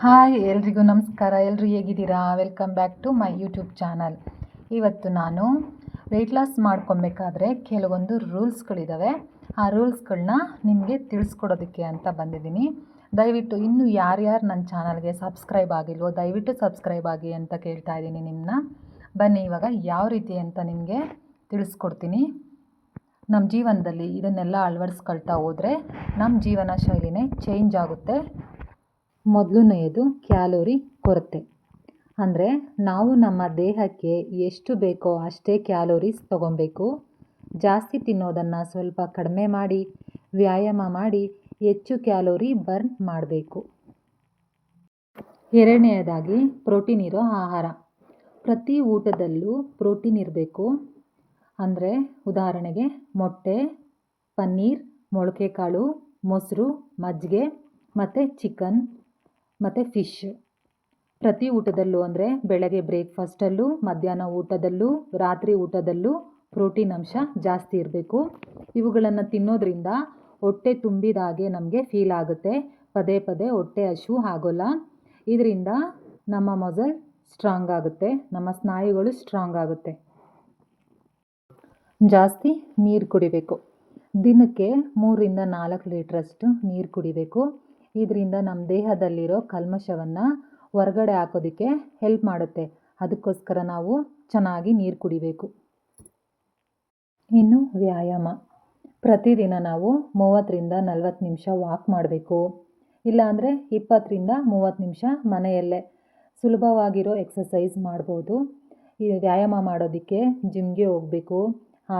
Hi ಎಲ್ರಿಗೂ ನಮಸ್ಕಾರ. ಎಲ್ಲರೂ ಹೇಗಿದ್ದೀರಾ? Welcome back to my YouTube channel. ಇವತ್ತು ನಾನು ವೆಯ್ಟ್ ಲಾಸ್ ಮಾಡ್ಕೊಬೇಕಾದ್ರೆ ಕೆಲವೊಂದು ರೂಲ್ಸ್ಗಳಿದ್ದಾವೆ. ಆ ರೂಲ್ಸ್ಗಳನ್ನ ನಿಮಗೆ ತಿಳಿಸ್ಕೊಡೋದಕ್ಕೆ ಅಂತ ಬಂದಿದ್ದೀನಿ. ದಯವಿಟ್ಟು ಇನ್ನೂ ಯಾರ್ಯಾರು ನನ್ನ ಚಾನಲ್ಗೆ ಸಬ್ಸ್ಕ್ರೈಬ್ ಆಗಿಲ್ವೋ ದಯವಿಟ್ಟು ಸಬ್ಸ್ಕ್ರೈಬ್ ಆಗಿ ಅಂತ ಕೇಳ್ತಾ ಇದ್ದೀನಿ ನಿಮ್ಮನ್ನ. ಬನ್ನಿ ಇವಾಗ ಯಾವ ರೀತಿ ಅಂತ ನಿಮಗೆ ತಿಳಿಸ್ಕೊಡ್ತೀನಿ. ನಮ್ಮ ಜೀವನದಲ್ಲಿ ಇದನ್ನೆಲ್ಲ ಅಳವಡಿಸ್ಕೊಳ್ತಾ ಹೋದರೆ ನಮ್ಮ ಜೀವನ ಶೈಲಿನೇ ಚೇಂಜ್ ಆಗುತ್ತೆ. ಮೊದಲನೆಯದು ಕ್ಯಾಲೋರಿ ಕೊರತೆ. ಅಂದರೆ ನಾವು ನಮ್ಮ ದೇಹಕ್ಕೆ ಎಷ್ಟು ಬೇಕೋ ಅಷ್ಟೇ ಕ್ಯಾಲೋರೀಸ್ ತೊಗೊಬೇಕು. ಜಾಸ್ತಿ ತಿನ್ನೋದನ್ನು ಸ್ವಲ್ಪ ಕಡಿಮೆ ಮಾಡಿ ವ್ಯಾಯಾಮ ಮಾಡಿ ಹೆಚ್ಚು ಕ್ಯಾಲೋರಿ ಬರ್ನ್ ಮಾಡಬೇಕು. ಎರಡನೆಯದಾಗಿ ಪ್ರೋಟೀನ್ ಇರೋ ಆಹಾರ. ಪ್ರತಿ ಊಟದಲ್ಲೂ ಪ್ರೋಟೀನ್ ಇರಬೇಕು. ಅಂದರೆ ಉದಾಹರಣೆಗೆ ಮೊಟ್ಟೆ, ಪನ್ನೀರ್, ಮೊಳಕೆ ಕಾಳು, ಮೊಸರು, ಮಜ್ಜಿಗೆ ಮತ್ತು ಚಿಕನ್ ಮತ್ತು ಫಿಶ್. ಪ್ರತಿ ಊಟದಲ್ಲೂ ಅಂದರೆ ಬೆಳಗ್ಗೆ ಬ್ರೇಕ್ಫಾಸ್ಟಲ್ಲೂ, ಮಧ್ಯಾಹ್ನ ಊಟದಲ್ಲೂ, ರಾತ್ರಿ ಊಟದಲ್ಲೂ ಪ್ರೋಟೀನ್ ಅಂಶ ಜಾಸ್ತಿ ಇರಬೇಕು. ಇವುಗಳನ್ನು ತಿನ್ನೋದ್ರಿಂದ ಹೊಟ್ಟೆ ತುಂಬಿದ ಹಾಗೆ ನಮಗೆ ಫೀಲ್ ಆಗುತ್ತೆ. ಪದೇ ಪದೇ ಹೊಟ್ಟೆ ಹಸಿವು ಆಗೋಲ್ಲ. ಇದರಿಂದ ನಮ್ಮ ಮಸಲ್ ಸ್ಟ್ರಾಂಗ್ ಆಗುತ್ತೆ, ನಮ್ಮ ಸ್ನಾಯುಗಳು ಸ್ಟ್ರಾಂಗ್ ಆಗುತ್ತೆ. ಜಾಸ್ತಿ ನೀರು ಕುಡಿಬೇಕು. ದಿನಕ್ಕೆ 3ರಿಂದ 4 ಲೀಟ್ರಷ್ಟು ನೀರು ಕುಡಿಬೇಕು. ಇದರಿಂದ ನಮ್ಮ ದೇಹದಲ್ಲಿರೋ ಕಲ್ಮಶವನ್ನು ಹೊರಗಡೆ ಹಾಕೋದಕ್ಕೆ ಹೆಲ್ಪ್ ಮಾಡುತ್ತೆ. ಅದಕ್ಕೋಸ್ಕರ ನಾವು ಚೆನ್ನಾಗಿ ನೀರು ಕುಡಿಬೇಕು. ಇನ್ನು ವ್ಯಾಯಾಮ. ಪ್ರತಿದಿನ ನಾವು 30ರಿಂದ 40 ನಿಮಿಷ ವಾಕ್ ಮಾಡಬೇಕು. ಇಲ್ಲಾಂದರೆ 20ರಿಂದ 30 ನಿಮಿಷ ಮನೆಯಲ್ಲೇ ಸುಲಭವಾಗಿರೋ ಎಕ್ಸಸೈಸ್ ಮಾಡ್ಬೋದು. ಈ ವ್ಯಾಯಾಮ ಮಾಡೋದಕ್ಕೆ ಜಿಮ್ಗೆ ಹೋಗಬೇಕು,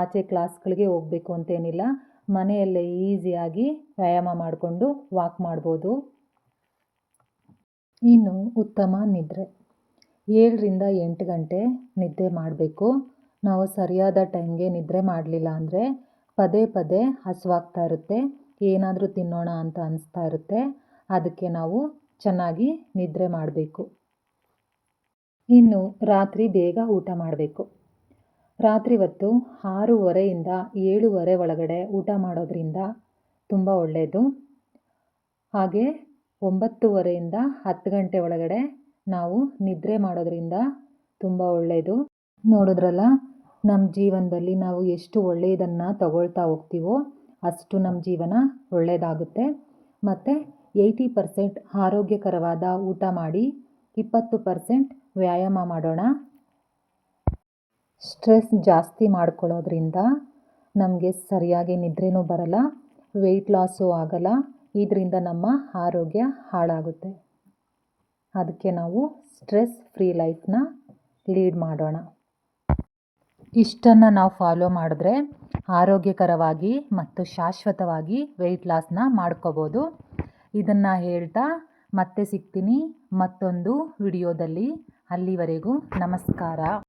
ಆಚೆ ಕ್ಲಾಸ್ಗಳಿಗೆ ಹೋಗಬೇಕು ಅಂತೇನಿಲ್ಲ. ಮನೆಯಲ್ಲೇ ಈಸಿಯಾಗಿ ವ್ಯಾಯಾಮ ಮಾಡಿಕೊಂಡು ವಾಕ್ ಮಾಡ್ಬೋದು. ಇನ್ನು ಉತ್ತಮ ನಿದ್ರೆ. 7ರಿಂದ 8 ಗಂಟೆ ನಿದ್ದೆ ಮಾಡಬೇಕು. ನಾವು ಸರಿಯಾದ ಟೈಮ್ಗೆ ನಿದ್ರೆ ಮಾಡಲಿಲ್ಲ ಅಂದರೆ ಪದೇ ಪದೇ ಹಸಿವಾಗ್ತಾ ಇರುತ್ತೆ, ಏನಾದರೂ ತಿನ್ನೋಣ ಅಂತ ಅನಿಸ್ತಾ ಇರುತ್ತೆ. ಅದಕ್ಕೆ ನಾವು ಚೆನ್ನಾಗಿ ನಿದ್ರೆ ಮಾಡಬೇಕು. ಇನ್ನು ರಾತ್ರಿ ಬೇಗ ಊಟ ಮಾಡಬೇಕು. ರಾತ್ರಿ ಹೊತ್ತು 6:30ಯಿಂದ 7:30 ಒಳಗಡೆ ಊಟ ಮಾಡೋದ್ರಿಂದ ತುಂಬ ಒಳ್ಳೆಯದು. ಹಾಗೆ 9:30ಯಿಂದ 10 ಗಂಟೆ ಒಳಗಡೆ ನಾವು ನಿದ್ರೆ ಮಾಡೋದ್ರಿಂದ ತುಂಬ ಒಳ್ಳೆಯದು. ನೋಡಿದ್ರಲ್ಲ, ನಮ್ಮ ಜೀವನದಲ್ಲಿ ನಾವು ಎಷ್ಟು ಒಳ್ಳೆಯದನ್ನು ತಗೊಳ್ತಾ ಹೋಗ್ತೀವೋ ಅಷ್ಟು ನಮ್ಮ ಜೀವನ ಒಳ್ಳೆಯದಾಗುತ್ತೆ. ಮತ್ತು 80% ಆರೋಗ್ಯಕರವಾದ ಊಟ ಮಾಡಿ 20% ವ್ಯಾಯಾಮ ಮಾಡೋಣ. ಸ್ಟ್ರೆಸ್ ಜಾಸ್ತಿ ಮಾಡ್ಕೊಳ್ಳೋದ್ರಿಂದ ನಮಗೆ ಸರಿಯಾಗಿ ನಿದ್ರೆನೂ ಬರಲ್ಲ, ವೆಯ್ಟ್ ಲಾಸು ಆಗಲ್ಲ. ಇದರಿಂದ ನಮ್ಮ ಆರೋಗ್ಯ ಹಾಳಾಗುತ್ತೆ. ಅದಕ್ಕೆ ನಾವು ಸ್ಟ್ರೆಸ್ ಫ್ರೀ ಲೈಫ್ನ ಲೀಡ್ ಮಾಡೋಣ. ಇಷ್ಟನ್ನು ನಾವು ಫಾಲೋ ಮಾಡಿದ್ರೆ ಆರೋಗ್ಯಕರವಾಗಿ ಮತ್ತು ಶಾಶ್ವತವಾಗಿ ವೆಯ್ಟ್ ಲಾಸ್ನ ಮಾಡ್ಕೋಬೋದು. ಇದನ್ನು ಹೇಳ್ತಾ ಮತ್ತೆ ಸಿಗ್ತೀನಿ ಮತ್ತೊಂದು ವಿಡಿಯೋದಲ್ಲಿ. ಅಲ್ಲಿವರೆಗೂ ನಮಸ್ಕಾರ.